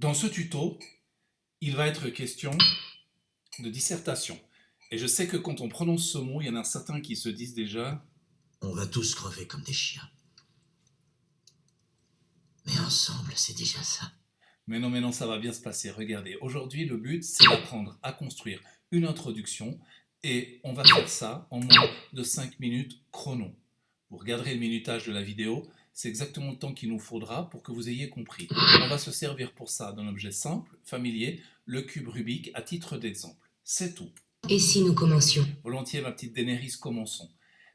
Dans ce tuto, il va être question de dissertation. Et je sais que quand on prononce ce mot, il y en a certains qui se disent déjà On va tous crever comme des chiens. Mais ensemble, c'est déjà ça. mais non, ça va bien se passer. Regardez, aujourd'hui, le but, c'est d'apprendre à construire une introduction et on va faire ça en moins de 5 minutes chrono. Vous regarderez le minutage de la vidéo, c'est exactement le temps qu'il nous faudra pour que vous ayez compris. On va se servir pour ça d'un objet simple, familier, le cube Rubik à titre d'exemple. C'est tout. Et si nous commencions? Volontiers, ma petite Daenerys, commençons.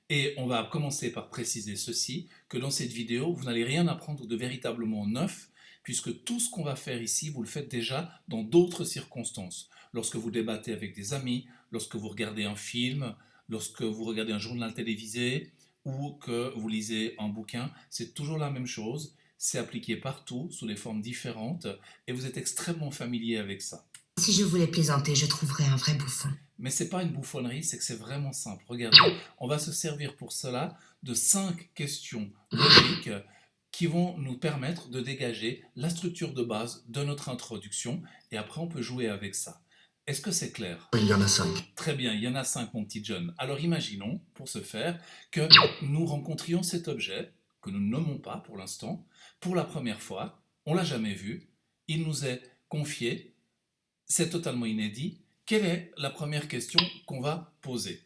Et on va commencer par préciser ceci, que dans cette vidéo, vous n'allez rien apprendre de véritablement neuf, puisque tout ce qu'on va faire ici, vous le faites déjà dans d'autres circonstances. Lorsque vous débattez avec des amis, lorsque vous regardez un film, lorsque vous regardez un journal télévisé, ou que vous lisez un bouquin, c'est toujours la même chose, c'est appliqué partout, sous des formes différentes, et vous êtes extrêmement familier avec ça. Si je voulais plaisanter, je trouverais un vrai bouffon. Mais c'est pas une bouffonnerie, c'est que c'est vraiment simple. Regardez, on va se servir pour cela de 5 questions logiques qui vont nous permettre de dégager la structure de base de notre introduction et après on peut jouer avec ça. Est-ce que c'est clair? Il y en a 5. Très bien, il y en a 5, mon petit John. Alors imaginons, pour ce faire, que nous rencontrions cet objet, que nous ne nommons pas pour l'instant, pour la première fois, on ne l'a jamais vu, il nous est confié, c'est totalement inédit. Quelle est la première question qu'on va poser?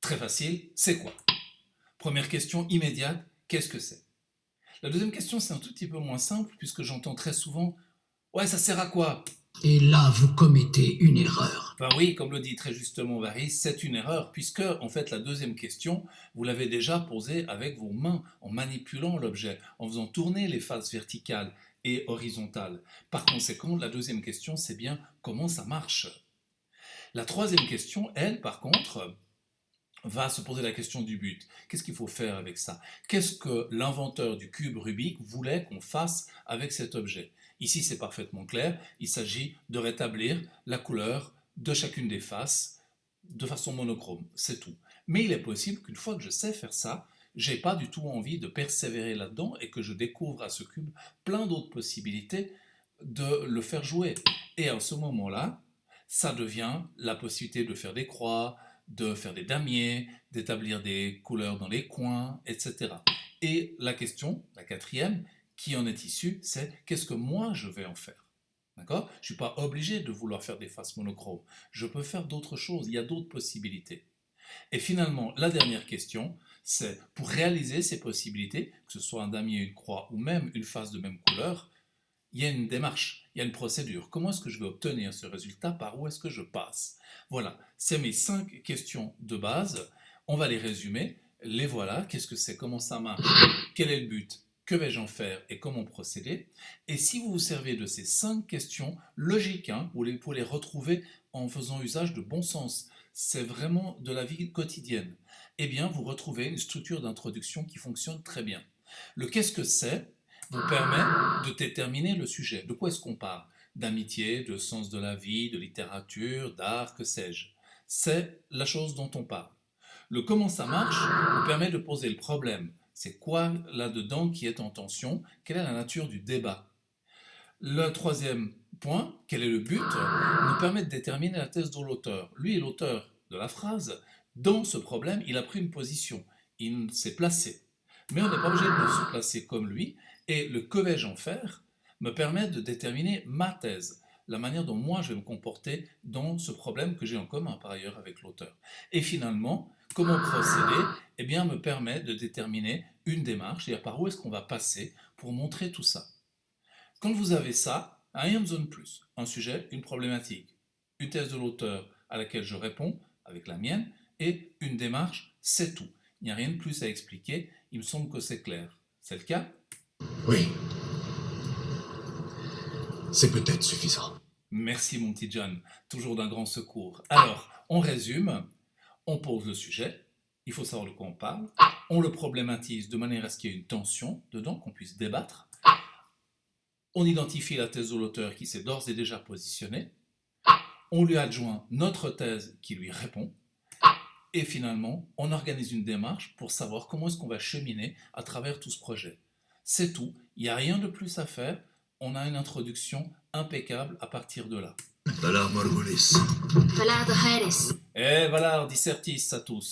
Très facile, c'est quoi? Première question immédiate, qu'est-ce que c'est? La deuxième question, c'est un tout petit peu moins simple, puisque j'entends très souvent « Ouais, ça sert à quoi ?» Et là, vous commettez une erreur. Ben oui, comme le dit très justement Varis, c'est une erreur, puisque en fait la deuxième question, vous l'avez déjà posée avec vos mains, en manipulant l'objet, en faisant tourner les faces verticales et horizontales. Par conséquent, la deuxième question, c'est bien comment ça marche. La troisième question, elle, par contre, va se poser la question du but. Qu'est-ce qu'il faut faire avec ça? Qu'est-ce que l'inventeur du cube Rubik voulait qu'on fasse avec cet objet? Ici, c'est parfaitement clair. Il s'agit de rétablir la couleur de chacune des faces de façon monochrome. C'est tout. Mais il est possible qu'une fois que je sais faire ça, j'ai pas du tout envie de persévérer là-dedans et que je découvre à ce cube plein d'autres possibilités de le faire jouer. Et à ce moment-là, ça devient la possibilité de faire des croix, de faire des damiers, d'établir des couleurs dans les coins, etc. Et la question, la quatrième, qui en est issue, c'est qu'est-ce que moi je vais en faire? D'accord? Je ne suis pas obligé de vouloir faire des faces monochromes. Je peux faire d'autres choses, il y a d'autres possibilités. Et finalement, la dernière question, c'est pour réaliser ces possibilités, que ce soit un damier, une croix ou même une face de même couleur, il y a une démarche, il y a une procédure. Comment est-ce que je vais obtenir ce résultat? Par où est-ce que je passe? Voilà, c'est mes 5 questions de base. On va les résumer. Les voilà. Qu'est-ce que c'est? Comment ça marche? Quel est le but? Que vais-je en faire? Et comment procéder? Et si vous vous servez de ces 5 questions logiques, vous pouvez les retrouver en faisant usage de bon sens. C'est vraiment de la vie quotidienne. Eh bien, vous retrouvez une structure d'introduction qui fonctionne très bien. Le qu'est-ce que c'est vous permet de déterminer le sujet. De quoi est-ce qu'on parle? D'amitié, de sens de la vie, de littérature, d'art, que sais-je. C'est la chose dont on parle. Le comment ça marche vous permet de poser le problème. C'est quoi là-dedans qui est en tension? Quelle est la nature du débat? Le troisième point, quel est le but, nous permet de déterminer la thèse de l'auteur. Lui est l'auteur de la phrase. Dans ce problème, il a pris une position. Il s'est placé. Mais on n'est pas obligé de se placer comme lui. Et le que vais-je en faire me permet de déterminer ma thèse, la manière dont moi je vais me comporter dans ce problème que j'ai en commun par ailleurs avec l'auteur. Et finalement, comment procéder eh bien, me permet de déterminer une démarche, c'est-à-dire par où est-ce qu'on va passer pour montrer tout ça. Quand vous avez ça, rien besoin de plus. Un sujet, une problématique, une thèse de l'auteur à laquelle je réponds avec la mienne, et une démarche, c'est tout. Il n'y a rien de plus à expliquer, il me semble que c'est clair. C'est le cas? Oui. C'est peut-être suffisant. Merci mon petit John, toujours d'un grand secours. Alors, on résume, on pose le sujet, il faut savoir de quoi on parle, on le problématise de manière à ce qu'il y ait une tension dedans, qu'on puisse débattre, on identifie la thèse de l'auteur qui s'est d'ores et déjà positionnée, on lui adjoint notre thèse qui lui répond, et finalement, on organise une démarche pour savoir comment est-ce qu'on va cheminer à travers tout ce projet. C'est tout, il n'y a rien de plus à faire, on a une introduction impeccable à partir de là. Valar Morghulis. Valar Dohaeris. Et Valar dissertis à tous.